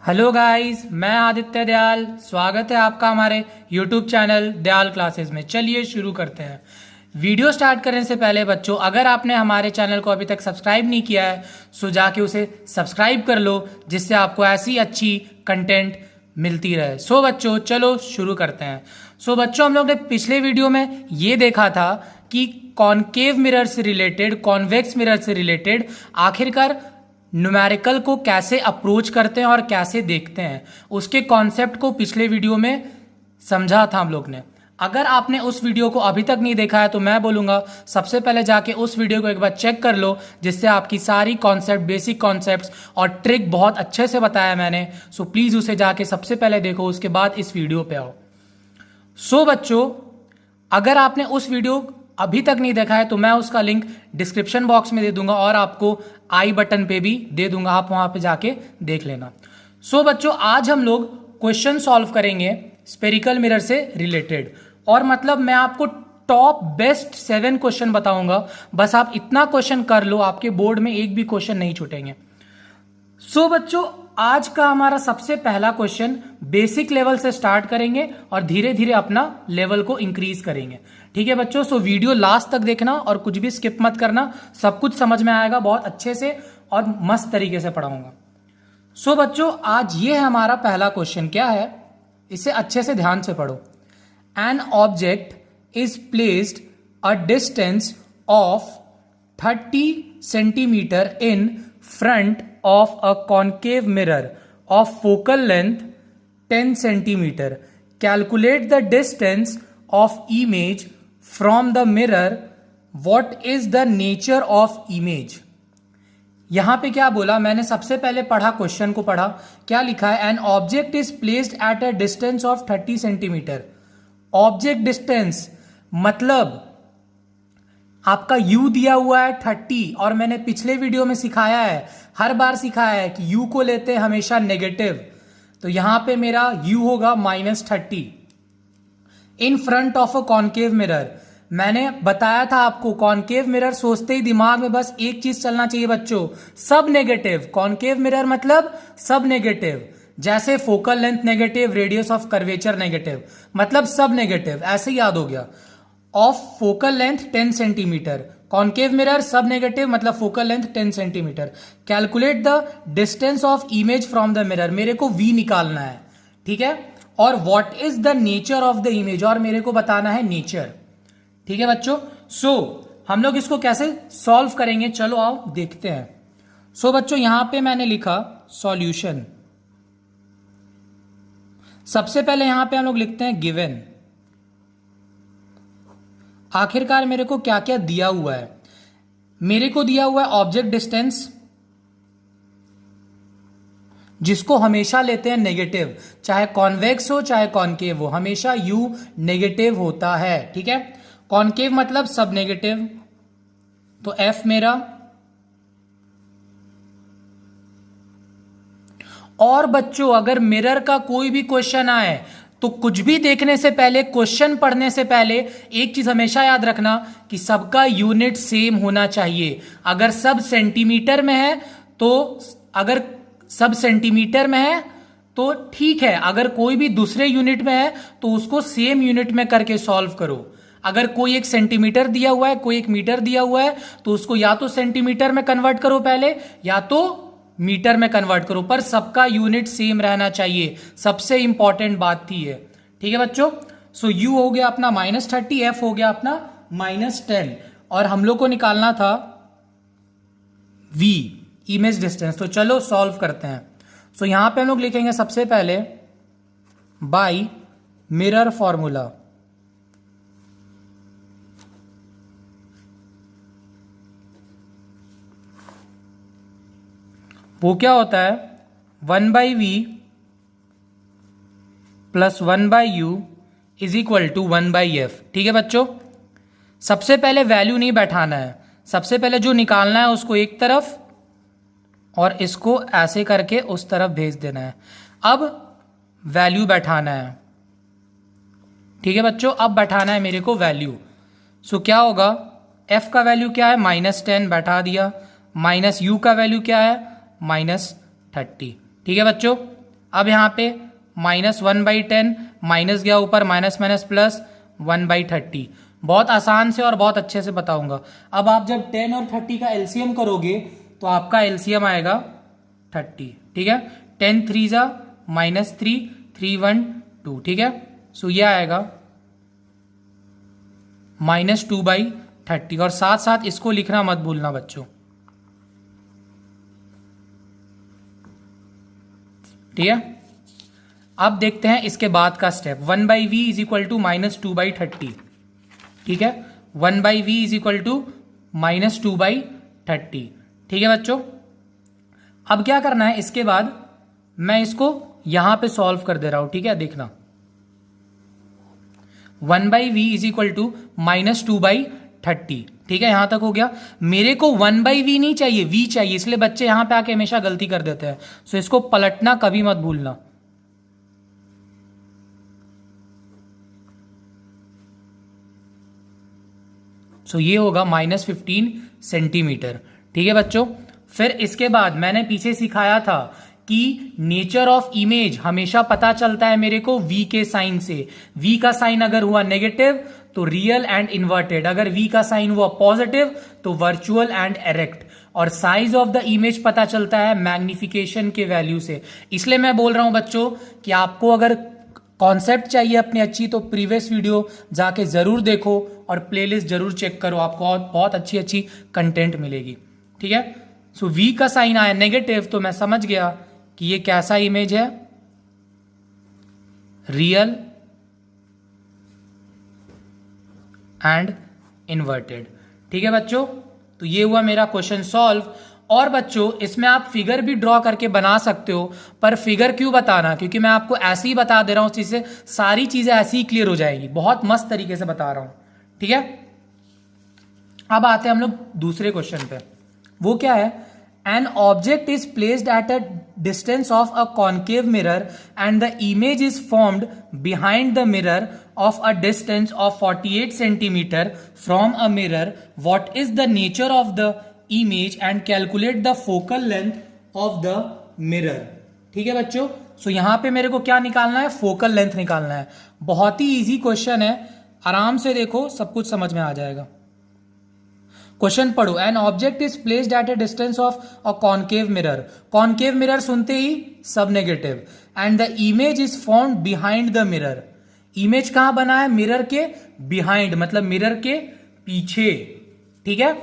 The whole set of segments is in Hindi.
हेलो गाइस, मैं आदित्य दयाल। स्वागत है आपका हमारे यूट्यूब चैनल दयाल क्लासेस में। चलिए शुरू करते हैं। वीडियो स्टार्ट करने से पहले बच्चों, अगर आपने हमारे चैनल को अभी तक सब्सक्राइब नहीं किया है सो जाके उसे सब्सक्राइब कर लो, जिससे आपको ऐसी अच्छी कंटेंट मिलती रहे। सो बच्चों चलो शुरू करते हैं। सो बच्चों, हम लोग ने पिछले वीडियो में ये देखा था कि कॉनकेव मिरर से रिलेटेड, कॉन्वेक्स मिरर से रिलेटेड आखिरकार न्यूमेरिकल को कैसे अप्रोच करते हैं और कैसे देखते हैं, उसके कॉन्सेप्ट को पिछले वीडियो में समझा था हम लोग ने। अगर आपने उस वीडियो को अभी तक नहीं देखा है तो मैं बोलूंगा सबसे पहले जाके उस वीडियो को एक बार चेक कर लो, जिससे आपकी सारी कॉन्सेप्ट, बेसिक कॉन्सेप्ट्स और ट्रिक बहुत अच्छे से बताया मैंने। सो प्लीज उसे जाके सबसे पहले देखो, उसके बाद इस वीडियो पे आओ। सो बच्चों, अगर आपने उस वीडियो अभी तक नहीं देखा है तो मैं उसका लिंक डिस्क्रिप्शन बॉक्स में दे दूंगा और आपको आई बटन पे भी दे दूंगा, आप वहां पे जाके देख लेना। सो बच्चों, आज हम लोग क्वेश्चन सॉल्व करेंगे स्पेरिकल मिरर से रिलेटेड, और मतलब मैं आपको टॉप बेस्ट 7 क्वेश्चन बताऊंगा। बस आप इतना क्वेश्चन कर लो, आपके बोर्ड में एक भी क्वेश्चन नहीं छूटेंगे। सो बच्चों, आज का हमारा सबसे पहला क्वेश्चन बेसिक लेवल से स्टार्ट करेंगे और धीरे धीरे अपना लेवल को इंक्रीज करेंगे। ठीक है बच्चों, सो वीडियो लास्ट तक देखना और कुछ भी स्किप मत करना, सब कुछ समझ में आएगा बहुत अच्छे से और मस्त तरीके से पढ़ाऊंगा। सो बच्चों, आज ये है हमारा पहला क्वेश्चन। क्या है, इसे अच्छे से ध्यान से पढ़ो। An object is placed a distance of 30 centimetre in front of a concave mirror of focal length 10 centimeter. Calculate the distance of image from the mirror. What is the nature of image? यहां पे क्या बोला, मैंने सबसे पहले पढ़ा, क्वेश्चन को पढ़ा, क्या लिखा है, an object is placed at a distance of 30 centimetre. Object distance मतलब आपका u दिया हुआ है 30, और मैंने पिछले वीडियो में सिखाया है, हर बार सिखाया है कि u को लेते हैं हमेशा नेगेटिव, तो यहां पे मेरा u होगा -30 इन front of a concave mirror. मैंने बताया था आपको, कॉनकेव मिरर सोचते ही दिमाग में बस एक चीज चलना चाहिए बच्चों, सब नेगेटिव। कॉनकेव मिरर मतलब सब नेगेटिव, जैसे focal length negative, radius of curvature negative, मतलब सब नेगेटिव, ऐसे याद हो गया। Of focal length 10 centimetre, concave mirror सब नेगेटिव मतलब focal length 10 centimetre. Calculate the distance of image from the mirror, मेरे को v निकालना है, ठीक है। और what is the nature of the image, और मेरे को बताना है नेचर, ठीक है बच्चों। सो हम लोग इसको कैसे सॉल्व करेंगे, चलो आओ देखते हैं। सो बच्चों, यहां पे मैंने लिखा सॉल्यूशन। सबसे पहले यहां पे हम लोग लिखते हैं गिवन। आखिरकार मेरे को क्या क्या दिया हुआ है, मेरे को दिया हुआ है ऑब्जेक्ट डिस्टेंस, जिसको हमेशा लेते हैं नेगेटिव, चाहे कॉन्वेक्स हो चाहे कॉनकेव हो, हमेशा u नेगेटिव होता है, ठीक है। कॉनकेव मतलब सब नेगेटिव, तो f मेरा। और बच्चों, अगर मिरर का कोई भी क्वेश्चन आए तो कुछ भी देखने से पहले, क्वेश्चन पढ़ने से पहले एक चीज हमेशा याद रखना कि सबका यूनिट सेम होना चाहिए। अगर सब सेंटीमीटर में है तो, अगर सब सेंटीमीटर में है तो ठीक है, अगर कोई भी दूसरे यूनिट में है तो उसको सेम यूनिट में करके सॉल्व करो। अगर कोई 1 सेंटीमीटर दिया हुआ है, कोई 1 मीटर दिया हुआ है, तो उसको या तो सेंटीमीटर में कन्वर्ट करो पहले, या तो मीटर में कन्वर्ट करो, पर सबका यूनिट सेम रहना चाहिए, सबसे इंपॉर्टेंट बात थी ये, ठीक है बच्चों। सो u हो गया अपना -30, f हो गया अपना -10, और हम लोग को निकालना था v, इमेज डिस्टेंस। तो चलो सॉल्व करते हैं। सो यहां पे हम लोग लिखेंगे सबसे पहले बाय मिरर फॉर्मूला। वो क्या होता है, 1/v plus 1/u is equal to 1/f, ठीक है बच्चों। सबसे पहले वैल्यू नहीं बैठाना है, सबसे पहले जो निकालना है उसको एक तरफ और इसको ऐसे करके उस तरफ भेज देना है। अब वैल्यू बैठाना है, ठीक है बच्चों। अब बैठाना है मेरे को वैल्यू। सो क्या होगा, f का वैल्यू क्या है, -10 बैठा दिया, -u का वैल्यू क्या है, -30, ठीक है बच्चों। अब यहाँ पे -1/10 माइनस गया ऊपर, माइनस माइनस प्लस 1/30। बहुत आसान से और बहुत अच्छे से बताऊंगा। अब आप जब 10 और 30 का एलसीएम करोगे तो आपका एलसीएम आएगा 30, ठीक है। 10 3 जा -3, 3 1 2, ठीक है। सो ये आएगा -2/30। और साथ साथ इसको लिखना मत भूलना बच्चों, ठीक है। अब देखते हैं इसके बाद का step. 1/v is equal to -2/30, ठीक है। 1/v इज इक्वल टू -2/30, ठीक है बच्चों। अब क्या करना है, इसके बाद मैं इसको यहां पे सॉल्व कर दे रहा हूं, ठीक है। देखना 1/v इज इक्वल टू -2/30, ठीक है। यहां तक हो गया। मेरे को 1/v नहीं चाहिए, v चाहिए, इसलिए बच्चे यहां पे आके हमेशा गलती कर देते हैं। सो इसको पलटना कभी मत भूलना। सो ये होगा -15 सेंटीमीटर, ठीक है बच्चों। फिर इसके बाद मैंने पीछे सिखाया था कि नेचर ऑफ इमेज हमेशा पता चलता है मेरे को v के साइन से। v का साइन अगर हुआ नेगेटिव तो रियल एंड इन्वर्टेड, अगर v का साइन हुआ पॉजिटिव तो वर्चुअल एंड एरेक्ट। और साइज ऑफ द इमेज पता चलता है मैग्निफिकेशन के वैल्यू से। इसलिए मैं बोल रहा हूं बच्चों कि आपको अगर कॉन्सेप्ट चाहिए अपनी अच्छी तो प्रीवियस वीडियो जाके जरूर देखो और प्लेलिस्ट जरूर चेक करो, आपको बहुत अच्छी अच्छी कंटेंट मिलेगी, ठीक है। सो v का साइन आया नेगेटिव तो मैं समझ गया कि ये कैसा इमेज है, रियल एंड इन्वर्टेड, ठीक है बच्चों। तो ये हुआ मेरा क्वेश्चन सॉल्व। और बच्चों इसमें आप फिगर भी ड्रॉ करके बना सकते हो, पर फिगर क्यों बताना, क्योंकि मैं आपको ऐसे ही बता दे रहा हूं, जिससे सारी चीजें ऐसी ही क्लियर हो जाएगी। बहुत मस्त तरीके से बता रहा हूं, ठीक है। अब आते हैं हम लोग दूसरे क्वेश्चन पे। वो क्या है, an object is placed at a distance of a concave mirror and the image is formed behind the mirror of a distance of 48 centimeter from a mirror. What is the nature of the image and calculate the focal length of the mirror? ठीक है बच्चों। सो यहां पे मेरे को क्या निकालना है, फोकल लेंथ निकालना है। बहुत ही इजी क्वेश्चन है, आराम से देखो सब कुछ समझ में आ जाएगा। क्वेश्चन पढ़ो, an object is placed at A distance of a concave mirror. Concave mirror सुनते ही सब negative, and the image is formed behind the mirror. Image कहां बना है, मिरर के बिहाइंड, मतलब मिरर के पीछे, ठीक है।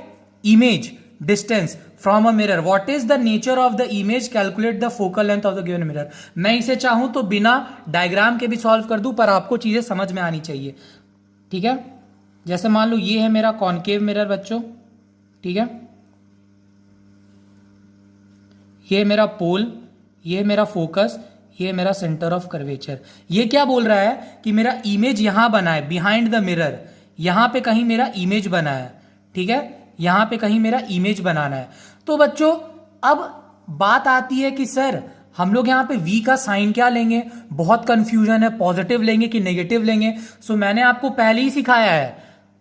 Image distance from a mirror, what is the nature of the image, calculate the focal length of the given mirror. मैं इसे चाहूं तो बिना डायग्राम के भी सॉल्व कर दूं, पर आपको चीजें समझ में आनी चाहिए, ठीक है। जैसे मान लो ये है मेरा कॉन्केव मिरर बच्चों, ठीक है। ये मेरा पोल, ये मेरा फोकस, ये मेरा सेंटर ऑफ कर्वेचर। ये क्या बोल रहा है कि मेरा इमेज यहां बना है बिहाइंड द मिरर, यहां पे कहीं मेरा इमेज बना है, ठीक है। यहां पे कहीं मेरा इमेज बनाना है। तो बच्चों अब बात आती है कि सर हम लोग यहां पे v का साइन क्या लेंगे, बहुत कंफ्यूजन है, पॉजिटिव लेंगे कि नेगेटिव लेंगे। सो मैंने आपको पहले ही सिखाया है,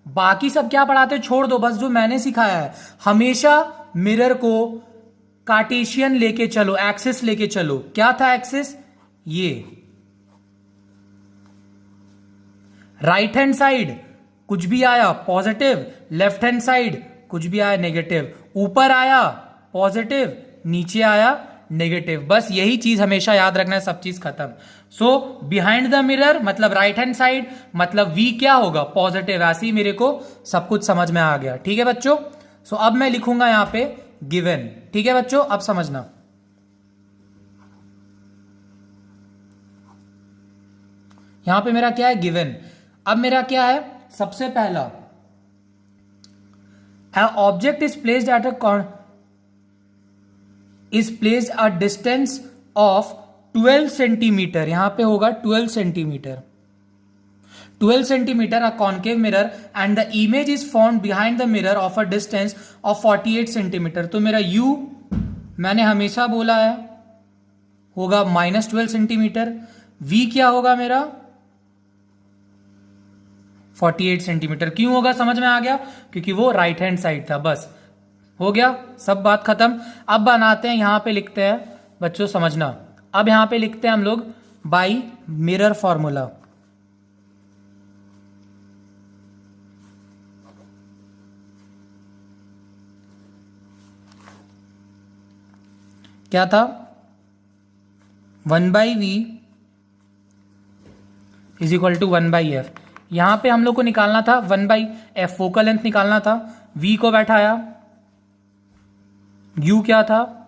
बाकी सब क्या पढ़ाते छोड़ दो, बस जो मैंने सिखाया है, हमेशा मिरर को कार्टेशियन लेके चलो, एक्सिस लेके चलो। क्या था एक्सिस, ये राइट हैंड साइड कुछ भी आया पॉजिटिव, लेफ्ट हैंड साइड कुछ भी आया नेगेटिव, ऊपर आया पॉजिटिव, नीचे आया नेगेटिव। बस यही चीज हमेशा याद रखना है, सब चीज खत्म। सो बिहाइंड द मिरर मतलब राइट हैंड साइड, मतलब v क्या होगा, पॉजिटिव। ऐसे ही मेरे को सब कुछ समझ में आ गया, ठीक है बच्चों। सो अब मैं लिखूंगा यहां पे गिवन, ठीक है बच्चों। अब समझना, यहां पे मेरा क्या है, गिवन। अब मेरा क्या है, सबसे पहला object is placed at a distance of 12 centimetre, यहां पे होगा 12 centimetre, 12 centimetre a concave mirror and the image is formed behind the mirror of a distance of 48 centimetre. तो मेरा u मैंने हमेशा बोला है होगा -12 सेंटीमीटर, v क्या होगा मेरा 48 सेंटीमीटर। क्यों होगा, समझ में आ गया, क्योंकि वो राइट हैंड साइड था। बस हो गया, सब बात खत्म। अब बनाते हैं, यहां पे लिखते हैं बच्चों, समझना, अब यहां पे लिखते हैं हम लोग बाई मिरर फॉर्मूला। क्या था? 1/v is equal to 1/f। यहां पे हम लोग को निकालना था 1/f, फोकल लेंथ निकालना था। v को बैठाया, u क्या था?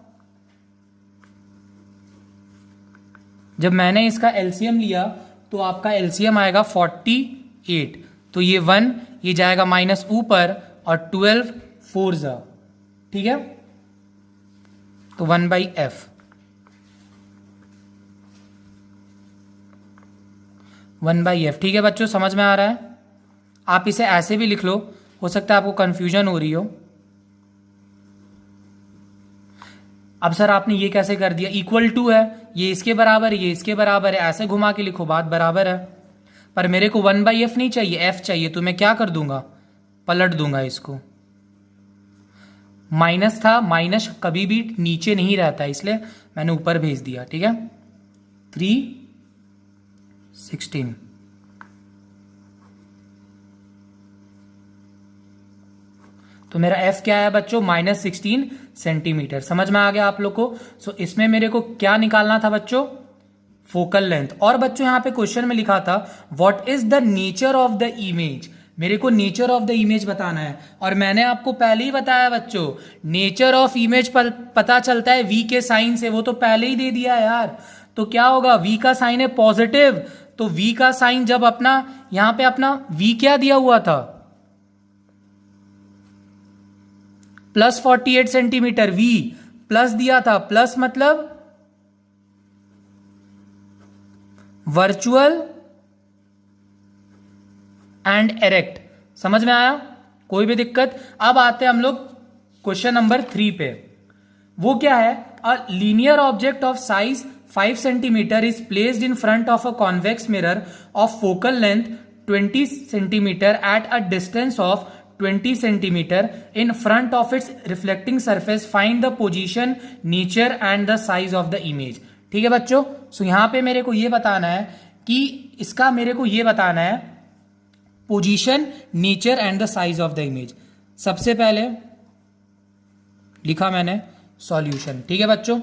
जब मैंने इसका एलसीएम लिया तो आपका एलसीएम आएगा 48, तो ये 1 ये जाएगा माइनस ऊपर और 12 4 जा, ठीक है, तो 1/f। 1/f, ठीक है बच्चों, समझ में आ रहा है? आप इसे ऐसे भी लिख लो, हो सकता है आपको कंफ्यूजन हो रही हो। अब सर आपने ये कैसे कर दिया? इक्वल टू है, ये इसके बराबर है, ये इसके बराबर है, ऐसे घुमा के लिखो, बात बराबर है। पर मेरे को 1/f नहीं चाहिए, f चाहिए, तो मैं क्या कर दूंगा? पलट दूंगा इसको। माइनस था, माइनस कभी भी नीचे नहीं रहता, इसलिए मैंने ऊपर भेज दिया, ठीक है। 316, तो मेरा f क्या है बच्चों? -16 सेंटीमीटर। समझ में आ गया आप लोग को? सो इसमें मेरे को क्या निकालना था बच्चों? Focal length. और बच्चों यहां पे क्वेश्चन में लिखा था what is the nature of the image. मेरे को नेचर ऑफ द इमेज बताना है, और मैंने आपको पहले ही बताया बच्चों, नेचर ऑफ इमेज पर पता चलता है v के साइन से, वो तो पहले ही दे दिया है यार। तो क्या होगा? v का साइन है पॉजिटिव, तो v का साइन जब अपना यहां पे अपना v क्या दिया हुआ था? +48 सेंटीमीटर, v प्लस दिया था, प्लस मतलब वर्चुअल एंड एरेक्ट। समझ में आया? कोई भी दिक्कत? अब आते हैं हम लोग क्वेश्चन नंबर 3 पे। वो क्या है? A linear object of size 5 centimetre is placed in front of a convex mirror of focal length 20 centimetre eight a distance of 20 centimetre in front of its reflecting surface. Find the position, nature and the size of the image. ठीक है बच्चों, सो यहां पे मेरे को ये बताना है कि इसका मेरे को ये बताना है position, nature and the size of the image. सबसे पहले लिखा मैंने सॉल्यूशन। ठीक है बच्चों,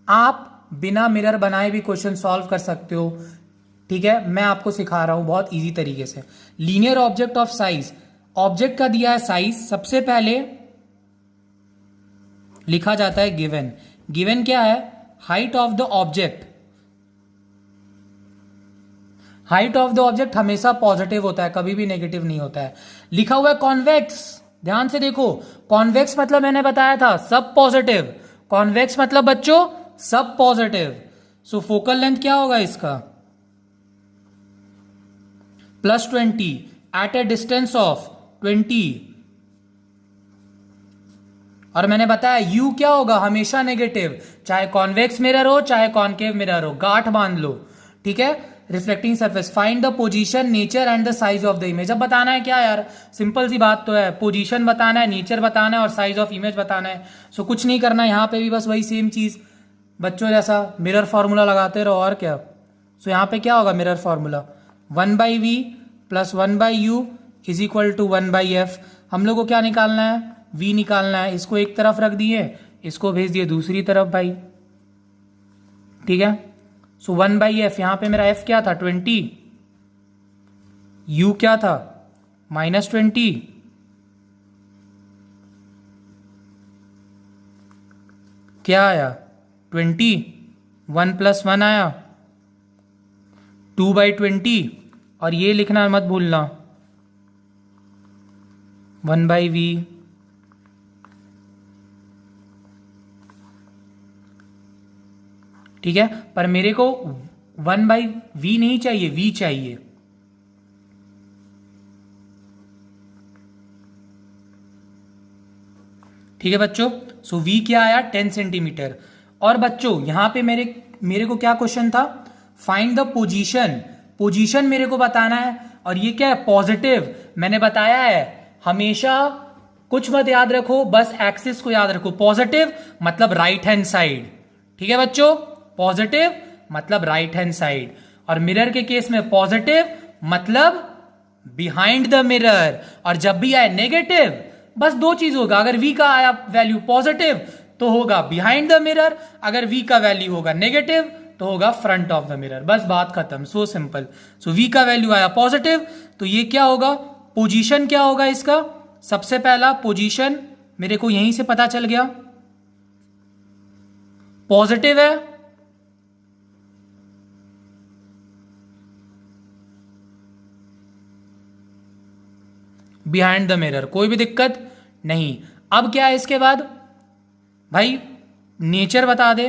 आप बिना मिरर बनाए भी क्वेश्चन सॉल्व कर सकते हो। ठीक है, मैं आपको सिखा रहा हूं बहुत इजी तरीके से। Linear object of size, object का दिया है साइज, सबसे पहले लिखा जाता है गिवन। गिवन क्या है? Height of the object. Height of the object हमेशा पॉजिटिव होता है, कभी भी नेगेटिव नहीं होता है। लिखा हुआ है कॉन्वेक्स, ध्यान से देखो, कॉन्वेक्स मतलब मैंने बताया था सब पॉजिटिव, कॉन्वेक्स मतलब बच्चों सब पॉजिटिव। सो फोकल लेंथ क्या होगा इसका? +20 एट ए डिस्टेंस ऑफ 20, और मैंने बताया u क्या होगा? हमेशा नेगेटिव, चाहे कॉन्वेक्स मिरर हो चाहे कॉनकेव मिरर हो, गांठ बांध लो। ठीक है, reflecting surface. Find the position, nature and the size of the image. अब बताना है क्या यार? सिंपल सी बात तो है, पोजीशन बताना है, नेचर बताना है और साइज ऑफ इमेज बताना है। सो कुछ नहीं करना है, यहां पे भी बस वही सेम चीज बच्चों जैसा मिरर फॉर्मूला लगाते रहो, और क्या। सो यहां पे क्या होगा mirror formula? 1/v + 1/u is equal to 1/f। हम लोग को क्या निकालना है? v निकालना है। इसको एक तरफ रख दिए, इसको भेज दिए दूसरी तरफ भाई। ठीक है, सो 1/f, यहां पे मेरा f क्या था? 20, u क्या था? -20, क्या आया? 20, 1 + 1 आया 2/20, और ये लिखना मत भूलना 1/v। ठीक है, पर मेरे को 1/v नहीं चाहिए, v चाहिए। ठीक है बच्चों, सो v क्या आया? 10 सेंटीमीटर। और बच्चों यहां पे मेरे को क्या क्वेश्चन था? Find the position. पोजीशन मेरे को बताना है, और ये क्या है? पॉजिटिव। मैंने बताया है हमेशा कुछ मत याद रखो, बस एक्सिस को याद रखो। पॉजिटिव मतलब राइट हैंड साइड, ठीक है बच्चों, पॉजिटिव मतलब राइट हैंड साइड। और मिरर के केस में पॉजिटिव मतलब बिहाइंड द मिरर। और जब भी आए नेगेटिव, बस दो चीज होगा, अगर v का आया वैल्यू पॉजिटिव तो होगा बिहाइंड द मिरर, अगर v का वैल्यू होगा नेगेटिव तो होगा फ्रंट ऑफ द मिरर। बस बात खत्म, सो सिंपल। सो v का वैल्यू आया पॉजिटिव तो ये क्या होगा, पोजीशन क्या होगा इसका, सबसे पहला पोजीशन मेरे को यहीं से पता चल गया, पॉजिटिव है, बिहाइंड द मिरर, कोई भी दिक्कत नहीं। अब क्या है इसके बाद भाई, नेचर बता दे।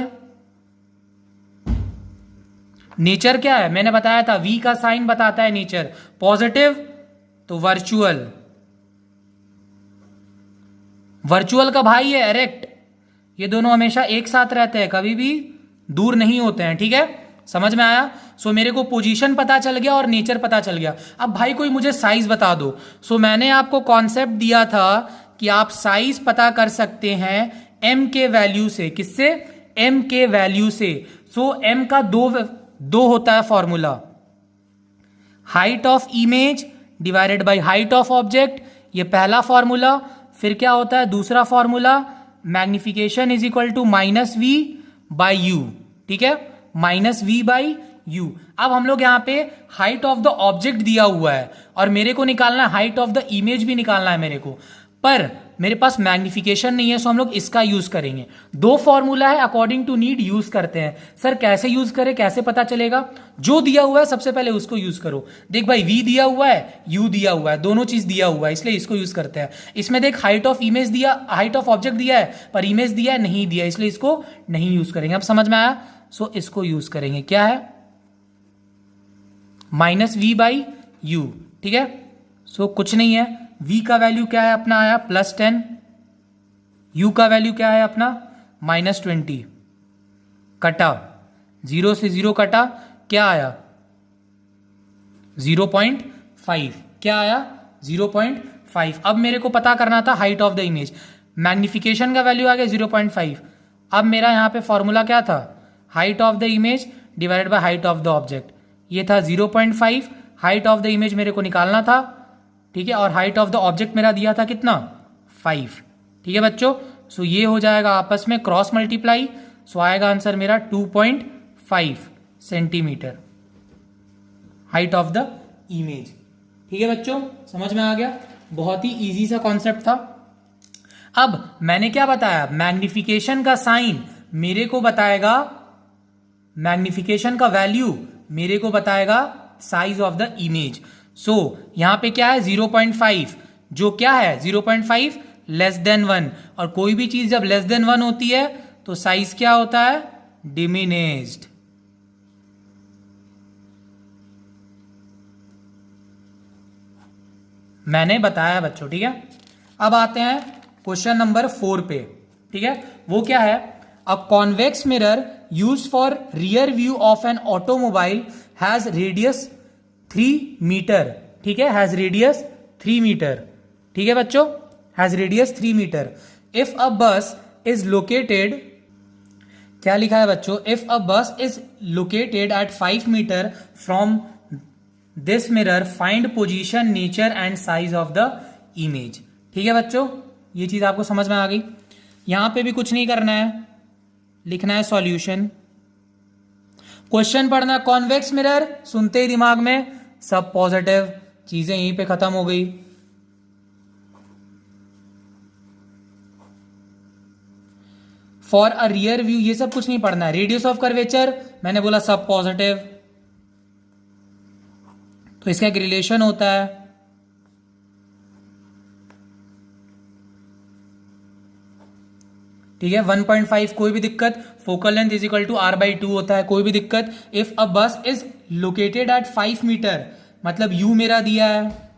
नेचर क्या है, मैंने बताया था v का साइन बताता है नेचर, पॉजिटिव तो वर्चुअल, वर्चुअल का भाई है एरेक्ट, ये दोनों हमेशा एक साथ रहते हैं, कभी भी दूर नहीं होते हैं, ठीक है, समझ में आया। सो मेरे को पोजीशन पता चल गया और नेचर पता चल गया। अब भाई कोई मुझे साइज बता दो। सो मैंने आपको कॉन्सेप्ट दिया था कि आप साइज पता कर सकते हैं m के वैल्यू से, किससे, m के वैल्यू से। सो m का दो होता है formula, height of image divided by height of object, ये पहला फॉर्मूला। फिर क्या होता है दूसरा formula, magnification is equal to -v by u, ठीक है, -v बाई u। अब हम लोग यहाँ पे हाइट ऑफ द ऑब्जेक्ट दिया हुआ है और मेरे को निकालना है हाइट ऑफ द इमेज भी निकालना है मेरे को, पर मेरे पास मैग्निफिकेशन नहीं है, सो हम लोग इसका यूज करेंगे। दो फॉर्मूला है, अकॉर्डिंग टू नीड यूज करते हैं। सर कैसे यूज करें, कैसे पता चलेगा, जो दिया हुआ है सबसे पहले उसको यूज करो। देख भाई v दिया हुआ है, u दिया हुआ है, दोनों चीज दिया हुआ है, इसलिए इसको यूज करते हैं। इसमें देख हाइट ऑफ इमेज दिया, हाइट ऑफ ऑब्जेक्ट दिया है, पर इमेज दिया है नहीं दिया, इसलिए इसको नहीं यूज करेंगे। अब समझ में आया, सो इसको यूज करेंगे, क्या है -v बाई u, ठीक है। सो कुछ नहीं है, v का वैल्यू क्या है अपना आया +10, u का वैल्यू क्या है अपना -20, कटा 0 से 0 कटा, क्या आया 0.5, क्या आया 0.5। अब मेरे को पता करना था height of the image, magnification का वैल्यू आ गया 0.5। अब मेरा यहां पे फॉर्मूला क्या था, height of the image divided by height of the object, ये था 0.5। हाइट ऑफ द इमेज मेरे को निकालना था, ठीक है, और हाइट ऑफ द ऑब्जेक्ट मेरा दिया था कितना 5, ठीक है बच्चों। सो ये हो जाएगा आपस में क्रॉस मल्टीप्लाई, सो आएगा आंसर मेरा 2.5 centimetre height of the image, ठीक है बच्चों, समझ में आ गया, बहुत ही इजी सा कॉन्सेप्ट था। अब मैंने क्या बताया, मैग्निफिकेशन का साइन मेरे को बताएगा, मैग्निफिकेशन का वैल्यू मेरे को बताएगा साइज ऑफ द इमेज। सो यहां पे क्या है 0.5, जो क्या है 0.5 <1, और कोई भी चीज जब <1 होती है तो साइज क्या होता है, डिमिनिश्ड। मैंने बताया बच्चों, ठीक है। अब आते हैं क्वेश्चन नंबर 4 पे, ठीक है, वो क्या है, a convex mirror used for rear view of an automobile has radius 3 metre, ठीक है, हैज रेडियस 3 मीटर, ठीक है बच्चों, has radius 3 metre. If a bus is located, क्या लिखा है बच्चों, if a bus is located at 5 metre from this mirror find position, nature and size of the image, ठीक है बच्चों, ये चीज आपको समझ में आ गई। यहां पे भी कुछ नहीं करना है, लिखना है सॉल्यूशन, क्वेश्चन पढ़ना, कॉन्वेक्स मिरर, सुनते ही दिमाग में सब पॉजिटिव, चीजें यहीं पे खत्म हो गई। फॉर अ रियर व्यू, ये सब कुछ नहीं पढ़ना है। रेडियस ऑफ कर्वेचर, मैंने बोला सब पॉजिटिव, तो इसका एक रिलेशन होता है, ठीक है, 1.5, कोई भी दिक्कत, focal length is equal to r/2 होता है, कोई भी दिक्कत। If a bus is located at 5 metre, मतलब u मेरा दिया है,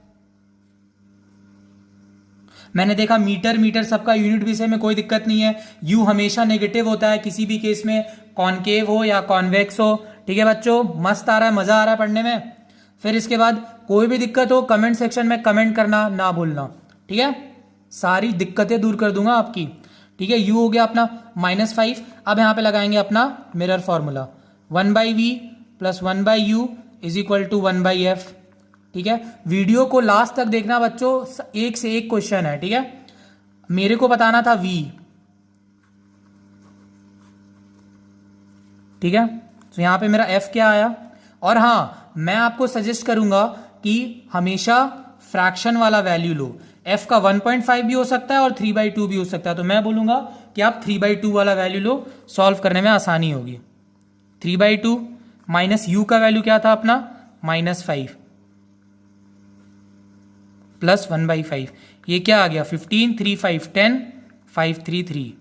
मैंने देखा मीटर मीटर सबका यूनिट विषय में कोई दिक्कत नहीं है, u हमेशा नेगेटिव होता है किसी भी केस में, कॉनकेव हो या कॉन्वेक्स हो, ठीक है बच्चों, मस्त आ रहा है, मजा आ रहा है पढ़ने में। फिर इसके बाद कोई भी दिक्कत हो कमेंट सेक्शन में कमेंट करना ना भूलना, ठीक है। सारी दिक्कतें दूर कर दूंगा आपकी। ठीक है, u हो गया अपना -5। अब यहां पे लगाएंगे अपना mirror formula, 1/v + 1/u = 1/f। ठीक है, वीडियो को लास्ट तक देखना बच्चों, एक से एक क्वेश्चन है। ठीक है, मेरे को बताना था v। ठीक है, तो यहां पे मेरा f क्या आया। और हाँ, मैं आपको सजेस्ट करूंगा कि हमेशा फ्रैक्शन वाला वैल्यू लो। f का 1.5 भी हो सकता है और 3/2 भी हो सकता है, तो मैं बोलूंगा कि आप 3/2 वाला वैल्यू लो, सॉल्व करने में आसानी होगी। 3/2 माइनस u का वैल्यू क्या था अपना -5 प्लस 1/5, ये क्या आ गया 15, 3 5 10, 5 3 3,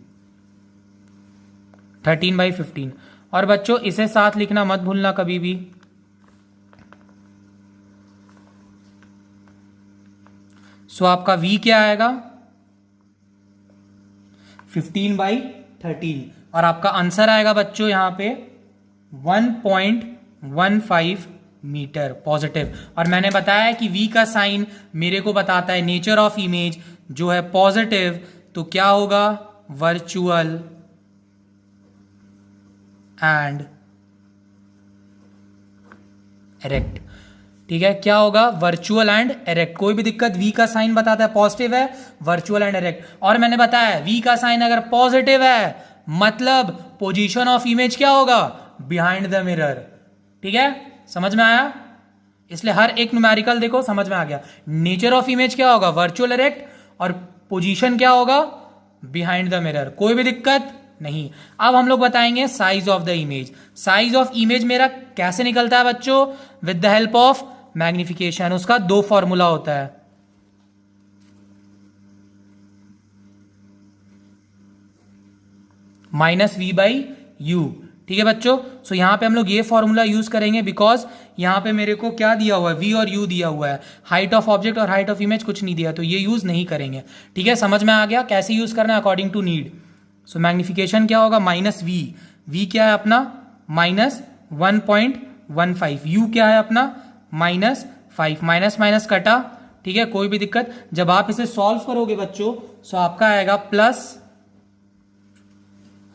13/15। और बच्चों इसे साथ लिखना मत भूलना कभी भी। सो आपका v क्या आएगा 15/13, और आपका आंसर आएगा बच्चों यहां पे 1.15 मीटर पॉजिटिव। और मैंने बताया कि v का साइन मेरे को बताता है नेचर ऑफ इमेज, जो है पॉजिटिव, तो क्या होगा वर्चुअल एंड एरेक्ट। ठीक है, क्या होगा वर्चुअल एंड एरेक्ट। कोई भी दिक्कत, v का साइन बताता है पॉजिटिव है, वर्चुअल एंड एरेक्ट। और मैंने बताया v का साइन अगर पॉजिटिव है मतलब पोजीशन ऑफ इमेज क्या होगा बिहाइंड द मिरर। ठीक है, समझ में आया। इसलिए हर एक न्यूमेरिकल देखो समझ में आ गया। नेचर ऑफ इमेज क्या होगा वर्चुअल एरेक्ट, और पोजीशन क्या होगा बिहाइंड द मिरर। कोई भी दिक्कत नहीं। अब हम लोग बताएंगे size of the image. Size of image मेरा कैसे निकलता है बच्चों, with the help of magnification. उसका 2 फॉर्मूला होता है। -v/u। ठीक है बच्चों, सो यहां पे हम लोग ये फॉर्मूला यूज करेंगे, बिकॉज यहां पे मेरे को क्या दिया हुआ है v और u दिया हुआ है, हाइट ऑफ ऑब्जेक्ट और हाइट ऑफ इमेज कुछ नहीं दिया, तो ये यूज नहीं करेंगे। ठीक है, समझ में आ गया कैसे यूज करना है according to need. So magnification क्या होगा -v, v क्या है अपना -1.15, u क्या है अपना -5, माइनस माइनस कटा। ठीक है, कोई भी दिक्कत, जब आप इसे सॉल्व करोगे बच्चों सो आपका आएगा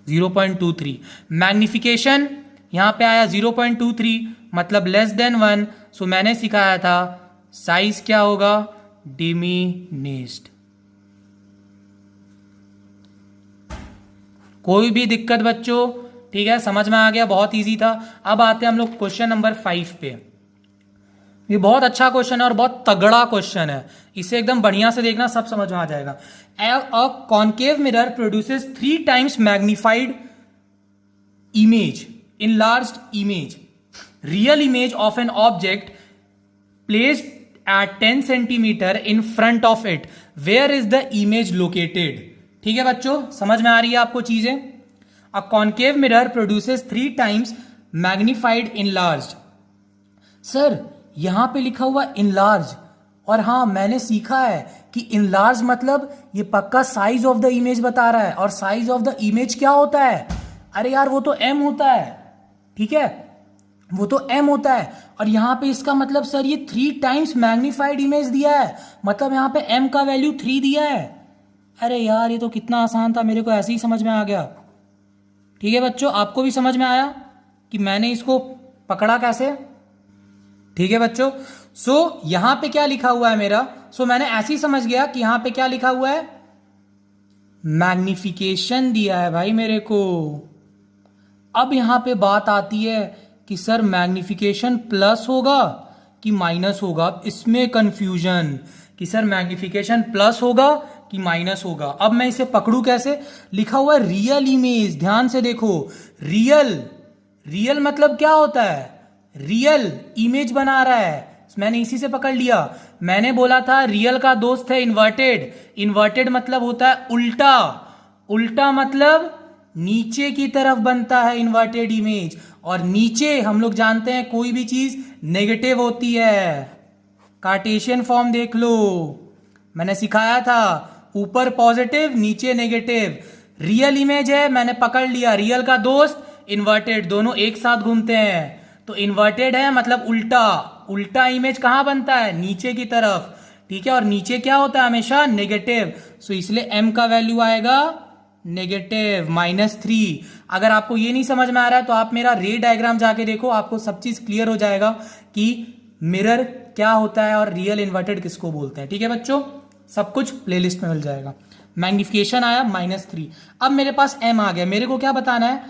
+0.23। मैग्निफिकेशन यहां पे आया 0.23 मतलब <1। सो मैंने सिखाया था साइज क्या होगा डिमिनिश्ड। कोई भी दिक्कत बच्चों, ठीक है, समझ में आ गया, बहुत इजी था। अब आते हैं हम लोग क्वेश्चन नंबर 5 पे। ये बहुत अच्छा क्वेश्चन है और बहुत तगड़ा क्वेश्चन है, इसे एकदम बढ़िया से देखना, सब समझ में आ जाएगा। A concave mirror produces 3 times magnified image, enlarged image, real image of an object placed at 10 centimeter in front of it. Where is the image located? ठीक है बच्चों, समझ में आ रही है आपको चीजें। A concave mirror produces 3 times magnified enlarged. Sir यहां पे लिखा हुआ enlarged, और हाँ मैंने सीखा है कि enlarged मतलब ये पक्का साइज ऑफ द इमेज बता रहा है, और साइज ऑफ द इमेज क्या होता है, अरे यार वो तो m होता है। ठीक है, वो तो m होता है, और यहां पे इसका मतलब सर ये 3 times मैग्निफाइड इमेज दिया है, मतलब यहां पे m का वैल्यू 3 दिया है। अरे यार ये तो कितना आसान था, मेरे को ऐसे ही समझ में आ गया। ठीक है बच्चों, आपको भी समझ में आया कि मैंने इसको पकड़ा कैसे। ठीक है बच्चों, सो यहां पे क्या लिखा हुआ है मेरा, सो मैंने ऐसे ही समझ गया कि यहां पे क्या लिखा हुआ है, मैग्निफिकेशन दिया है भाई मेरे को। अब यहां पे बात आती है कि सर मैग्निफिकेशन प्लस होगा कि माइनस होगा, इसमें कंफ्यूजन कि सर मैग्निफिकेशन प्लस होगा कि माइनस होगा। अब मैं इसे पकड़ू कैसे, लिखा हुआ है रियल इमेज, ध्यान से देखो, रियल, रियल मतलब क्या होता है, रियल इमेज बना रहा है, मैंने इसी से पकड़ लिया। मैंने बोला था रियल का दोस्त है इन्वर्टेड, इन्वर्टेड मतलब होता है उल्टा, उल्टा मतलब नीचे की तरफ बनता है इन्वर्टेड इमेज, और नीचे हम लोग जानते हैं कोई भी चीज नेगेटिव होती है। कार्टेशियन फॉर्म देख लो, मैंने सिखाया था, ऊपर पॉजिटिव नीचे नेगेटिव। रियल इमेज है, मैंने पकड़ लिया, रियल का दोस्त इन्वर्टेड, दोनों एक साथ घूमते हैं, तो इन्वर्टेड है मतलब उल्टा, उल्टा इमेज कहां बनता है नीचे की तरफ। ठीक है, और नीचे क्या होता है हमेशा नेगेटिव, सो इसलिए m का वैल्यू आएगा नेगेटिव -3। अगर आपको ये नहीं समझ में आ रहा है तो आप मेरा रे डायग्राम जाके देखो, आपको सब चीज क्लियर हो जाएगा कि मिरर क्या होता है और रियल इन्वर्टेड किसको बोलते हैं। ठीक है बच्चों, सब कुछ प्लेलिस्ट में मिल जाएगा। मैग्निफिकेशन आया -3। अब मेरे पास m आ गया, मेरे को क्या बताना है,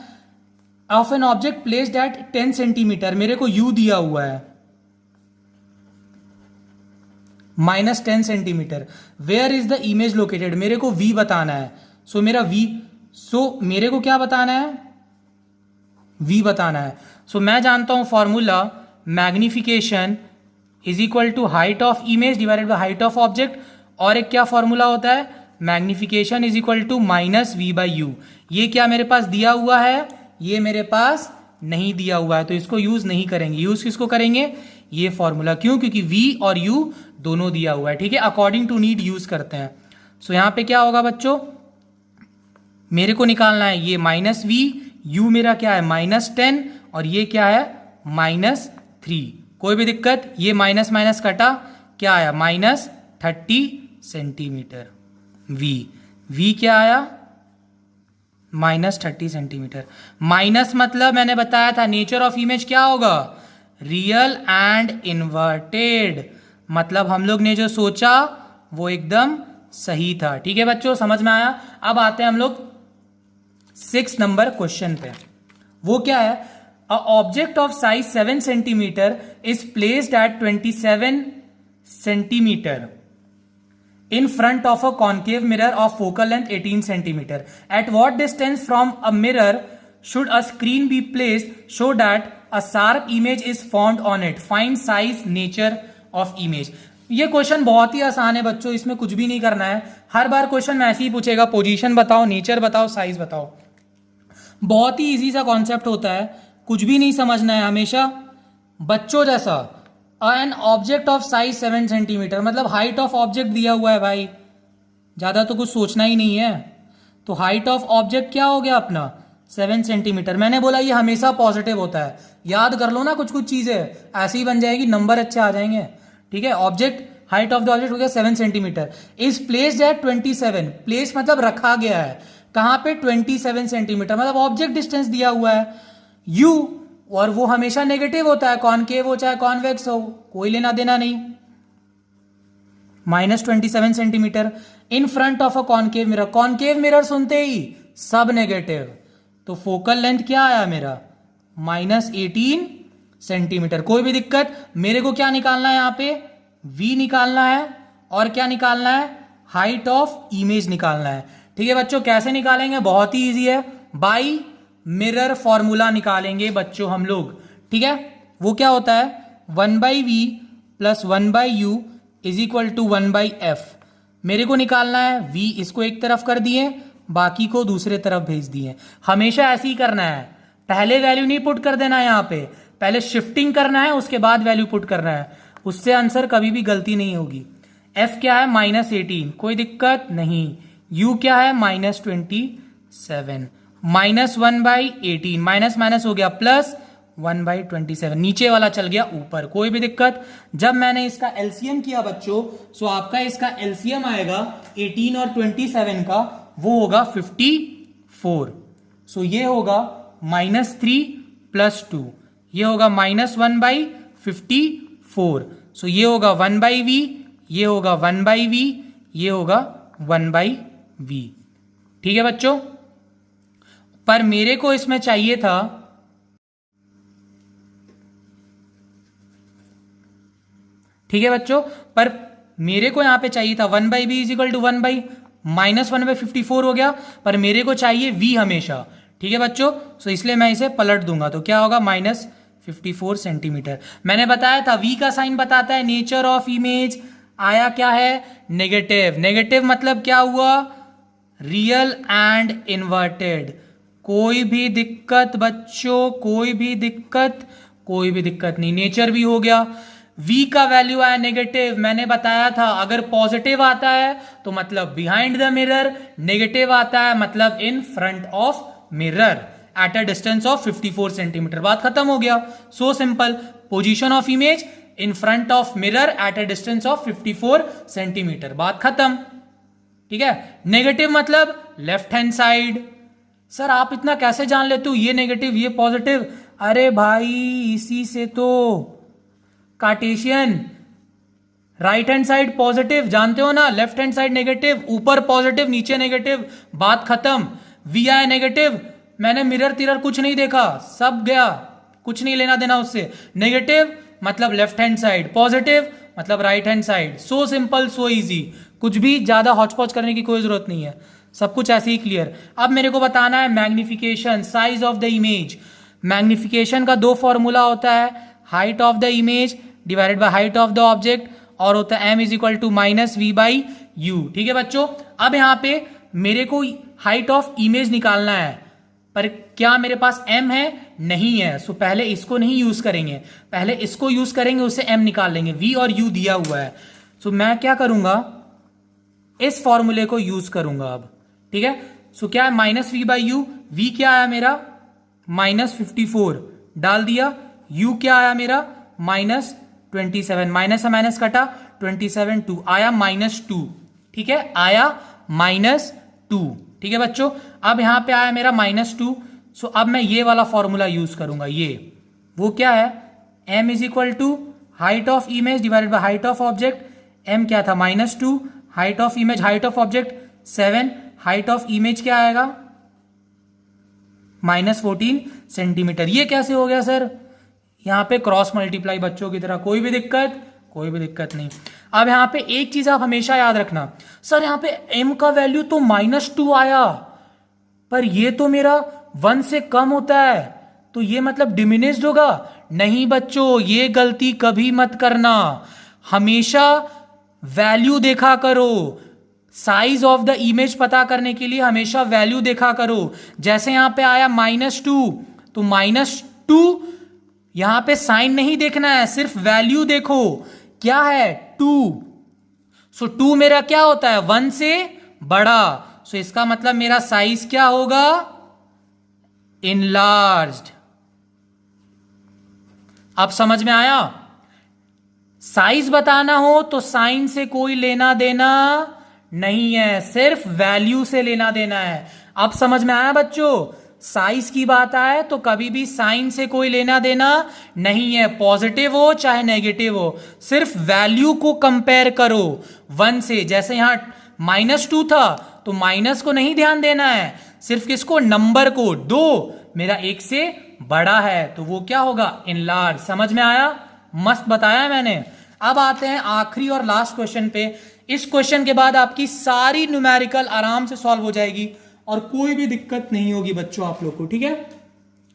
of an object placed at 10 centimetre, मेरे को u दिया हुआ है -10 centimetre, where is the image located, मेरे को v बताना है। सो मेरा v, सो मेरे को क्या बताना है, v बताना है। सो मैं जानता हूं formula, magnification is equal to height of image divided by height of object, और एक क्या फॉर्मूला होता है, magnification is equal to -v/u। ये क्या मेरे पास दिया हुआ है, ये मेरे पास नहीं दिया हुआ है, तो इसको यूज नहीं करेंगे। यूज किसको करेंगे, ये फॉर्मूला, क्यों, क्योंकि v और u दोनों दिया हुआ है। ठीक है, अकॉर्डिंग टू नीड यूज करते हैं। सो यहां पे क्या होगा बच्चों, मेरे को निकालना है ये -v, u मेरा क्या है -10 और ये क्या है -3। कोई भी दिक्कत, ये माइनस माइनस कटा, क्या आया -30 सेंटीमीटर। v क्या आया -30 सेंटीमीटर। माइनस मतलब मैंने बताया था नेचर ऑफ इमेज क्या होगा, रियल एंड इन्वर्टेड, मतलब हम लोग ने जो सोचा वो एकदम सही था। ठीक है बच्चों, समझ में आया। अब आते हैं हम लोग 6 नंबर क्वेश्चन पे। वो क्या है, a object of size 7 centimetre is placed at 27 centimetre in front of a concave mirror of focal length 18 centimeter. At what distance from a mirror should a screen be placed so that a sharp image is formed on it? Find size, nature of image. ये क्वेश्चन बहुत ही आसान है बच्चों, इसमें कुछ भी नहीं करना है। हर बार क्वेश्चन में ऐसे ही पूछेगा, पोजीशन बताओ, नेचर बताओ, साइज बताओ। बहुत ही इजी सा कॉन्सेप्ट होता है, कुछ भी नहीं समझना है, हमेशा बच्चों जैसा। An object of size 7 centimetre, मतलब हाइट ऑफ ऑब्जेक्ट दिया हुआ है भाई, ज्यादा तो कुछ सोचना ही नहीं है। तो हाइट ऑफ ऑब्जेक्ट क्या हो गया अपना 7 सेंटीमीटर। मैंने बोला ये हमेशा पॉजिटिव होता है, याद कर लो ना, कुछ कुछ चीजें ऐसी ही बन जाएगी, नंबर अच्छे आ जाएंगे। ठीक है, object, height of the object हो गया 7 centimetre, is placed at 27, place मतलब रखा गया है कहां पे 27 सेंटीमीटर, मतलब ऑब्जेक्ट डिस्टेंस दिया हुआ है u, और वो हमेशा नेगेटिव होता है, कॉनकेव हो चाहे कॉन्वेक्स हो, कोई लेना देना नहीं। -27 centimetre in front of a concave mirror, concave mirror सुनते ही सब नेगेटिव, तो फोकल लेंथ क्या आया मेरा -18 सेंटीमीटर। कोई भी दिक्कत, मेरे को क्या निकालना है यहाँ पे, v निकालना है, और क्या निकालना है, हाइट ऑफ इमेज निकालना है। ठीक है बच्चों, कैसे निकालेंगे, बहुत ही ईजी है, बाई मिरर फॉर्मूला निकालेंगे बच्चों हम लोग। ठीक है, वो क्या होता है, 1/v plus 1/u is equal to 1/f। मेरे को निकालना है v, इसको एक तरफ कर दिए, बाकी को दूसरे तरफ भेज दिए। हमेशा ऐसे ही करना है, पहले वैल्यू नहीं पुट कर देना है, यहाँ पे पहले शिफ्टिंग करना है, उसके बाद वैल्यू पुट करना है, उससे आंसर कभी भी गलती नहीं होगी। f क्या है -18, कोई दिक्कत नहीं। u क्या है -27, -1/18, माइनस माइनस हो गया प्लस 1/27, नीचे वाला चल गया ऊपर, कोई भी दिक्कत। जब मैंने इसका एलसीएम किया बच्चों, सो आपका इसका एलसीएम आएगा 18 और 27 का, वो होगा 54। सो ये होगा -3 + 2, ये होगा -1/54। सो ये होगा 1/v, ये होगा 1/v, ये होगा 1/v। ठीक है बच्चों, पर मेरे को इसमें चाहिए था, ठीक है बच्चों, पर मेरे को यहां पे चाहिए था 1/v इज इक्वल टू 1/-1/54 हो गया, पर मेरे को चाहिए v हमेशा। ठीक है बच्चों, सो इसलिए मैं इसे पलट दूंगा, तो क्या होगा -54 सेंटीमीटर। मैंने बताया था v का साइन बताता है नेचर ऑफ इमेज, आया क्या है नेगेटिव। नेगेटिव मतलब क्या हुआ, रियल एंड इन्वर्टेड। कोई भी दिक्कत बच्चों, कोई भी दिक्कत, कोई भी दिक्कत नहीं, नेचर भी हो गया। v का वैल्यू आया नेगेटिव, मैंने बताया था अगर पॉजिटिव आता है तो मतलब बिहाइंड द मिरर, नेगेटिव आता है मतलब इन front of mirror at a distance of 54 centimetre. बात खत्म हो गया, so simple. Position of image in front of mirror at a distance of 54 centimetre. बात खत्म। ठीक है, नेगेटिव मतलब लेफ्ट हैंड साइड। सर आप इतना कैसे जान लेते हो, ये नेगेटिव ये पॉजिटिव? अरे भाई इसी से तो Cartesian, right hand side positive जानते हो ना, लेफ्ट हैंड साइड नेगेटिव, ऊपर पॉजिटिव नीचे नेगेटिव, बात खत्म। वी आई नेगेटिव, मैंने मिरर तिरर कुछ नहीं देखा, सब गया, कुछ नहीं लेना देना उससे। नेगेटिव मतलब लेफ्ट हैंड साइड, पॉजिटिव मतलब right hand side. So simple so easy, कुछ भी ज्यादा हॉचपॉच करने की कोई जरूरत नहीं है, सब कुछ ऐसे ही क्लियर। अब मेरे को बताना है magnification, size of the image. Magnification का दो फॉर्मूला होता है, height of the image divided by height of the object, और होता है m is equal to minus v by u. ठीक है बच्चों, अब यहां पे मेरे को हाइट ऑफ इमेज निकालना है, पर क्या मेरे पास m है? नहीं है। सो पहले इसको नहीं यूज करेंगे, पहले इसको यूज करेंगे, उससे m निकाल लेंगे। v और u दिया हुआ है, सो मैं क्या करूंगा, इस फॉर्मूले को यूज करूंगा अब। ठीक है, सो क्या है minus v by u, v क्या आया मेरा -54 डाल दिया, u क्या आया मेरा -27, माइनस से माइनस कटा 27 2 आया -2। ठीक है, आया -2। ठीक है बच्चों, अब यहां पे आया मेरा -2। सो अब मैं ये वाला फॉर्मूला यूज करूंगा, ये वो क्या है, m is equal to height of image divided by height of object. m क्या था -2, height of image height of object 7, height of image क्या आएगा -14 सेंटीमीटर। ये कैसे हो गया सर? यहां पे क्रॉस मल्टीप्लाई बच्चों की तरह, कोई भी दिक्कत? कोई भी दिक्कत नहीं। अब यहां पे एक चीज आप हमेशा याद रखना, सर यहां पे m का वैल्यू तो -2 आया, पर ये तो मेरा 1 से कम होता है, तो ये मतलब डिमिनिश्ड होगा। नहीं बच्चों, ये गलती कभी मत करना, हमेशा वैल्यू देखा करो। साइज ऑफ द इमेज पता करने के लिए हमेशा वैल्यू देखा करो। जैसे यहां पे आया -2, तो -2 यहां पे साइन नहीं देखना है, सिर्फ वैल्यू देखो, क्या है 2। सो 2 मेरा क्या होता है 1 से बड़ा, सो इसका मतलब मेरा साइज क्या होगा इनलार्ज्ड। अब समझ में आया? साइज बताना हो तो साइन से कोई लेना देना नहीं है, सिर्फ वैल्यू से लेना देना है। अब समझ में आया बच्चों? साइज की बात आए तो कभी भी साइन से कोई लेना देना नहीं है, पॉजिटिव हो चाहे नेगेटिव हो, सिर्फ वैल्यू को कंपेयर करो 1 से। जैसे यहां -2 था तो माइनस को नहीं ध्यान देना है, सिर्फ किसको, नंबर को। 2 मेरा 1 से बड़ा है तो वो क्या होगा इनलार्ज। समझ में आया? मस्त बताया मैंने। अब आते हैं आखिरी और लास्ट क्वेश्चन पे। इस क्वेश्चन के बाद आपकी सारी न्यूमेरिकल आराम से सॉल्व हो जाएगी और कोई भी दिक्कत नहीं होगी बच्चों आप लोग को। ठीक है,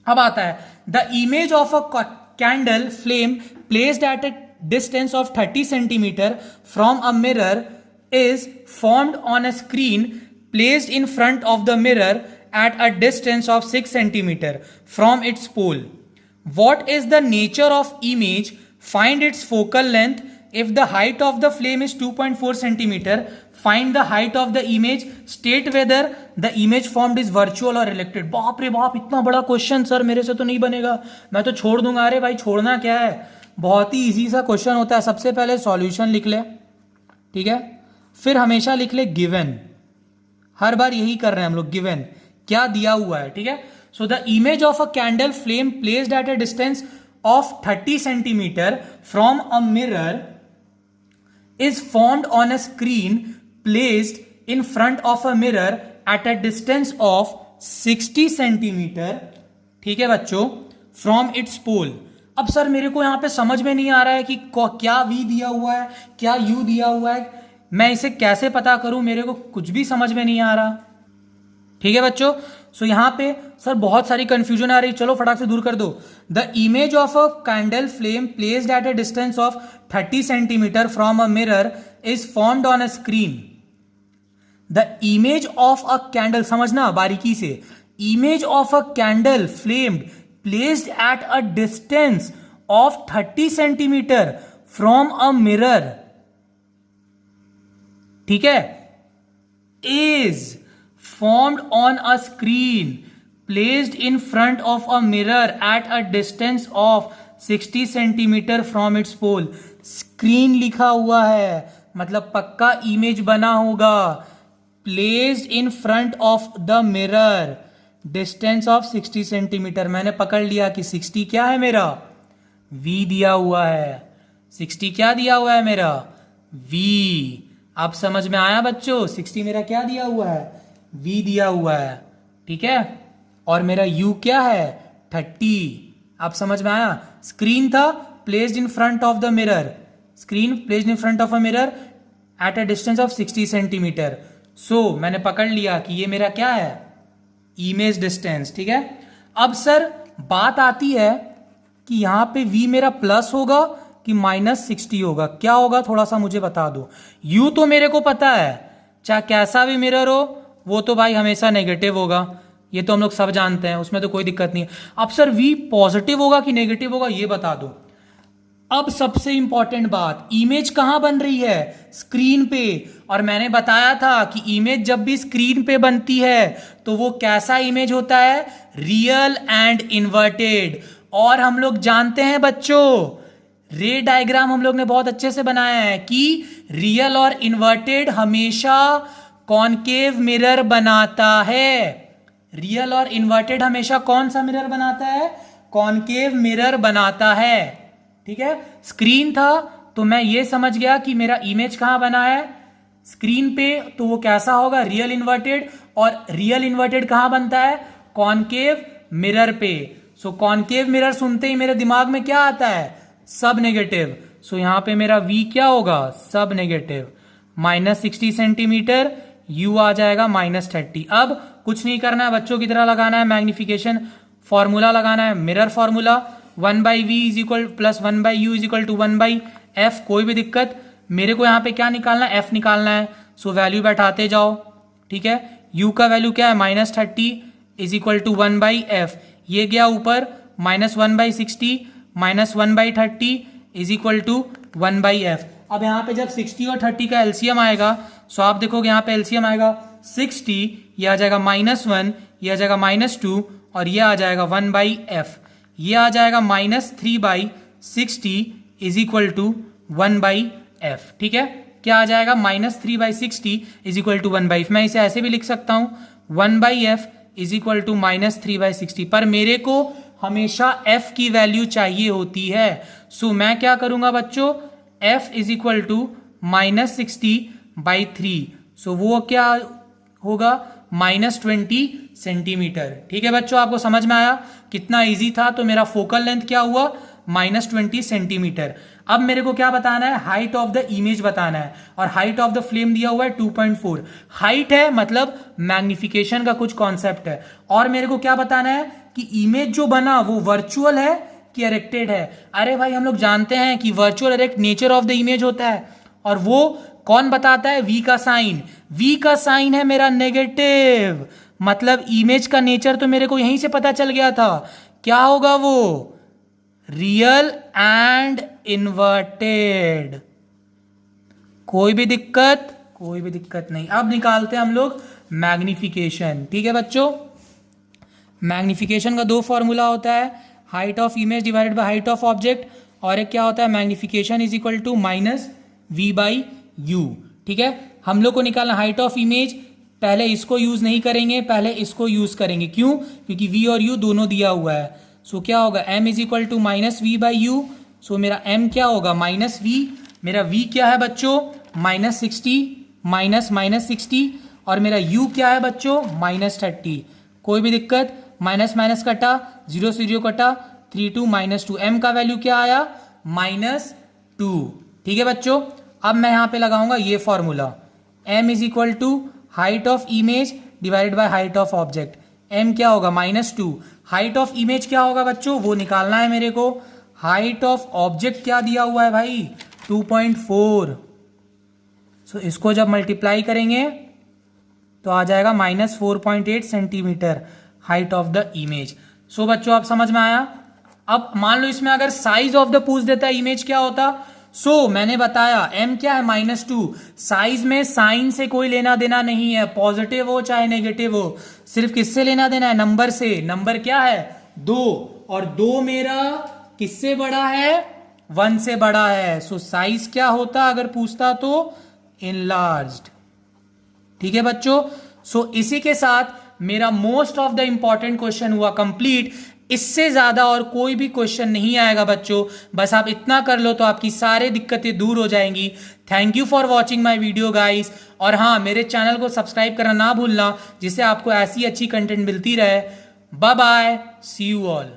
अब आता है the image of a candle flame placed at a distance of 30 centimetre from a mirror is formed on a screen placed in front of the mirror at a distance of 6 centimeter from its pole. What is the nature of image? Find its focal length. If the height of the flame is 2.4 centimeter, find the height of the image. State whether the image formed is virtual or reflected. बाप रे बाप, इतना बड़ा क्वेश्चन सर मेरे से तो नहीं बनेगा, मैं तो छोड़ दूंगा। अरे भाई छोड़ना क्या है, बहुत ही इजी सा क्वेश्चन होता है। सबसे पहले सॉल्यूशन लिख ले, ठीक है, फिर हमेशा लिख ले गिवन। हर बार यही कर रहे हैं हम लोग, गिवन क्या दिया हुआ है। ठीक है, so the image of a candle flame placed at a distance of 30 centimetre from a mirror is formed on a screen placed in front of a mirror at a distance of 60 centimetre. ठीक है बच्चों, फ्रॉम इट्स पोल। अब सर मेरे को यहां पे समझ में नहीं आ रहा है कि क्या वी दिया हुआ है, क्या यू दिया हुआ है, मैं इसे कैसे पता करूं, मेरे को कुछ भी समझ में नहीं आ रहा। ठीक है बच्चों, सो यहां पे सर बहुत सारी कंफ्यूजन आ रही, चलो फटाक से दूर कर दो। The image of a candle flame placed at a distance of 30 centimetre from a mirror is formed on a screen. The image of a candle, समझना बारीकी से, image of a candle flamed placed at a distance of 30 centimetre from a mirror, ठीक है, is formed on a screen placed in front of a mirror at a distance of 60 centimetre from its pole. Screen लिखा हुआ है मतलब पक्का इमेज बना होगा। Placed in front of the mirror, distance of 60 centimetre. मैंने पकड़ लिया कि 60 क्या है मेरा, v दिया हुआ है। 60 क्या दिया हुआ है मेरा, v। अब समझ में आया बच्चों, 60 मेरा क्या दिया हुआ है, v दिया हुआ है, ठीक है। और मेरा u क्या है, 30। अब समझ में आया। स्क्रीन था placed in front of the mirror, screen placed in front of a mirror at a distance of 60 centimetre. So मैंने पकड़ लिया कि ये मेरा क्या है, इमेज डिस्टेंस, ठीक है। अब सर बात आती है कि यहां पे v मेरा प्लस होगा कि -60 होगा, क्या होगा थोड़ा सा मुझे बता दो। u तो मेरे को पता है, चाहे कैसा भी मिरर हो वो तो भाई हमेशा नेगेटिव होगा, ये तो हम लोग सब जानते हैं, उसमें तो कोई दिक्कत नहीं है। अब सर v पॉजिटिव होगा कि नेगेटिव होगा ये बता दो। अब सबसे इंपॉर्टेंट बात, इमेज कहां बन रही है, स्क्रीन पे। और मैंने बताया था कि इमेज जब भी स्क्रीन पे बनती है तो वो कैसा इमेज होता है, रियल एंड इन्वर्टेड। और हम लोग जानते हैं बच्चों, रे डायग्राम हम लोग ने बहुत अच्छे से बनाया है कि रियल और इन्वर्टेड हमेशा कॉनकेव मिरर बनाता है। रियल और इन्वर्टेड हमेशा कौन सा मिरर बनाता है, कॉनकेव मिरर बनाता है, ठीक है। स्क्रीन था तो मैं ये समझ गया कि मेरा इमेज कहां बना है, स्क्रीन पे, तो वो कैसा होगा, रियल इन्वर्टेड। और रियल इन्वर्टेड कहां बनता है, कॉनकेव मिरर पे। सो कॉनकेव मिरर सुनते ही मेरे दिमाग में क्या आता है, सब नेगेटिव। सो यहां पे मेरा v क्या होगा, सब नेगेटिव। -60 सेंटीमीटर, u आ जाएगा -30। अब कुछ नहीं करना है बच्चों की तरह लगाना है मैग्निफिकेशन फॉर्मूला लगाना है, mirror formula 1/v is equal plus 1/u is equal to 1/f। कोई भी दिक्कत, मेरे को यहाँ पे क्या निकालना है, f निकालना है। सो वैल्यू बैठाते जाओ, ठीक है। u का वैल्यू क्या है, -30 इज इक्वल टू 1/f। ये गया ऊपर, -1/60 -1/30 इज इक्वल टू 1/f। अब यहाँ पे जब 60 और 30 का एलसीएम आएगा, सो आप देखोगे यहाँ पे एलसीएम आएगा 60, ये आ जाएगा -1, ये आ जाएगा -2 और ये आ जाएगा 1/f। ये आ जाएगा -3/60 इज इक्वल टू 1/f, ठीक है। क्या आ जाएगा, -3/60 इज इक्वल टू 1/f। मैं इसे ऐसे भी लिख सकता हूं 1/f इज इक्वल टू -3/60, पर मेरे को हमेशा f की वैल्यू चाहिए होती है। सो मैं क्या करूंगा बच्चों, f इज इक्वल टू -60/3। सो वो क्या होगा, -20 सेंटीमीटर, ठीक है बच्चों। आपको समझ में आया कितना इजी था। तो मेरा फोकल लेंथ क्या हुआ, -20 सेंटीमीटर। अब मेरे को क्या बताना है, हाइट ऑफ द इमेज बताना है। और हाइट ऑफ द फ्लेम दिया हुआ है 2.4। हाइट है मतलब मैग्निफिकेशन का कुछ कॉन्सेप्ट है। और मेरे को क्या बताना है कि इमेज जो बना वो वर्चुअल है कि इरेक्टेड है। अरे भाई हम लोग जानते हैं कि virtual erect nature of the image होता है। और वो कौन बताता है, v का साइन। v का साइन है मेरा नेगेटिव, मतलब इमेज का नेचर तो मेरे को यहीं से पता चल गया था। क्या होगा वो, रियल एंड इन्वर्टेड। कोई भी दिक्कत, कोई भी दिक्कत नहीं। अब निकालते हैं हम लोग मैग्निफिकेशन, ठीक है बच्चों। मैग्निफिकेशन का दो फॉर्मूला होता है, height of image divided by height of object, और एक क्या होता है, magnification is equal to -v/u, ठीक है। हम लोग को निकालना हाइट ऑफ इमेज, पहले इसको यूज नहीं करेंगे, पहले इसको यूज करेंगे। क्यों, क्योंकि v और u दोनों दिया हुआ है। सो क्या होगा, m is equal to -v/u। So मेरा m क्या होगा, -v। मेरा v क्या है बच्चों, -60 -60, और मेरा u क्या है बच्चों, -30। कोई भी दिक्कत, माइनस माइनस कटा, 0 से 0 कटा, 3 2 -2। m का वैल्यू क्या आया, -2, ठीक है बच्चों। अब मैं यहां पे लगाऊंगा ये formula, m is equal to height of image divided by height of object. m क्या होगा, -2। हाइट ऑफ इमेज क्या होगा बच्चों, वो निकालना है मेरे को। हाइट ऑफ ऑब्जेक्ट क्या दिया हुआ है भाई, 2.4। सो इसको जब मल्टीप्लाई करेंगे तो आ जाएगा -4.8 centimetre height of the image. So बच्चों आप समझ में आया। अब मान लो इसमें अगर साइज ऑफ द पूछ देता है, इमेज क्या होता। सो मैंने बताया m क्या है, -2। साइज में साइन से कोई लेना देना नहीं है, पॉजिटिव हो चाहे नेगेटिव हो, सिर्फ किससे लेना देना है, नंबर से। नंबर क्या है, 2, और 2 मेरा किससे बड़ा है? 1 से बड़ा है। सो साइज क्या होता अगर पूछता तो? इनलार्ज्ड। ठीक है बच्चों। सो इसी के साथ मेरा most of the important question हुआ कंप्लीट। इससे ज्यादा और कोई भी क्वेश्चन नहीं आएगा बच्चों। बस आप इतना कर लो तो आपकी सारी दिक्कतें दूर हो जाएंगी। Thank you for watching my video guys. और हाँ, मेरे चैनल को सब्सक्राइब करना ना भूलना, जिससे आपको ऐसी अच्छी कंटेंट मिलती रहे। Bye bye, see you all.